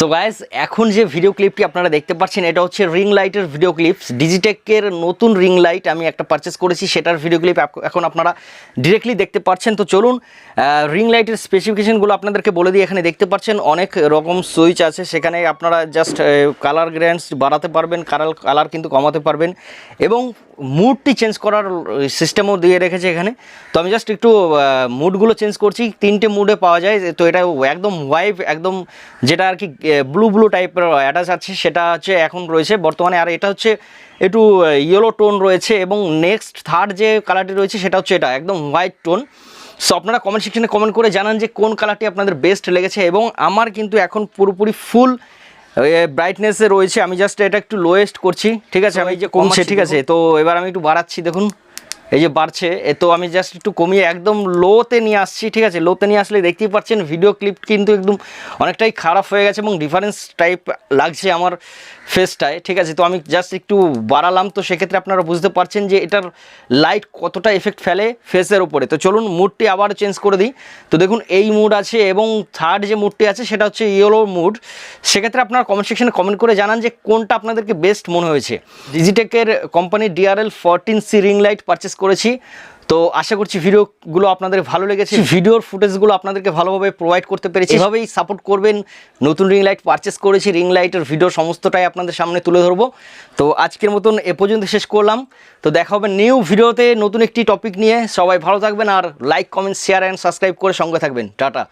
So guys, এখন যে video ক্লিপটি আপনারা দেখতে পাচ্ছেন এটা হচ্ছে রিং লাইটের ভিডিও ক্লিপস। ডিজিটেকের নতুন রিং লাইট আমি একটা পারচেস করেছি, সেটার ভিডিও ক্লিপ এখন আপনারা ডিরেক্টলি দেখতে পাচ্ছেন। তো চলুন রিং লাইটের স্পেসিফিকেশনগুলো আপনাদেরকে বলে দিই। এখানে দেখতে পাচ্ছেন অনেক রকম সুইচ আছে, সেখানে আপনারা জাস্ট কালার গ্রেডস বাড়াতে পারবেন, কালার কিন্তু কমাতে পারবেন এবং মুডটি চেঞ্জ করার সিস্টেমও দিয়ে রেখেছে এখানে। তো আমি জাস্ট একটু মুডগুলো চেঞ্জ করছি, 3টে মুডে পাওয়া যায়। তো এটা একদম ওয়াইভ, একদম যেটা আর কি ব্লু ব্লু টাইপের অ্যাটাচ আছে সেটা হচ্ছে এখন রয়েছে বর্তমানে। আর এটা হচ্ছে একটু ইয়েলো টোন রয়েছে এবং নেক্সট থার্ড যে কালারটি রয়েছে সেটা হচ্ছে এটা একদম হোয়াইট টোন। সো আপনারা কমেন্ট সেকশনে কমেন্ট করে জানান যে কোন কালারটি আপনাদের বেস্ট লেগেছে। এবং আমার কিন্তু এখন পুরোপুরি ফুল ব্রাইটনেসে রয়েছে, আমি জাস্ট এটা একটু লোয়েস্ট করছি, ঠিক আছে? আমি যে কমছে, ঠিক আছে? তো এবার আমি একটু বাড়াচ্ছি, দেখুন এই যে বাড়ছে। তো আমি জাস্ট একটু কমিয়ে একদম লোতে নিয়ে আসছি, ঠিক আছে? লোতে নিয়ে আসলে দেখতেই পাচ্ছেন ভিডিও ক্লিপ কিন্তু একদম অনেকটাই খারাপ হয়ে গেছে এবং ডিফারেন্স টাইপ লাগছে আমার ফেসটায়, ঠিক আছে? তো আমি জাস্ট একটু বাড়ালাম, তো সেক্ষেত্রে আপনারা বুঝতে পারছেন যে এটার লাইট কতটা এফেক্ট ফেলে ফেসের ওপরে। তো চলুন মুডটি আবার চেঞ্জ করে দিই। তো দেখুন এই মুড আছে এবং থার্ড যে মুডটি আছে সেটা হচ্ছে ইয়েলো মুড। সেক্ষেত্রে আপনারা কমেন্ট সেকশনে কমেন্ট করে জানান যে কোনটা আপনাদেরকে বেস্ট মনে হয়েছে। ডিজিটেকের কোম্পানির DRL 14C ring light purchase করেছি। তো আশা করছি ভিডিওগুলো আপনাদের ভালো লেগেছে, ভিডিওর ফুটেজগুলো আপনাদেরকে ভালোভাবে প্রোভাইড করতে পেরেছি। এভাবেই সাপোর্ট করবেন। নতুন রিং লাইট পারচেস করেছি, রিং লাইটের ভিডিও সমস্তটাই আপনাদের সামনে তুলে ধরবো। তো আজকের মতন এ পর্যন্ত শেষ করলাম। তো দেখা হবে নিউ ভিডিওতে নতুন একটি টপিক নিয়ে। সবাই ভালো থাকবেন আর like, comment, share and subscribe করে সঙ্গে থাকবেন। টাটা।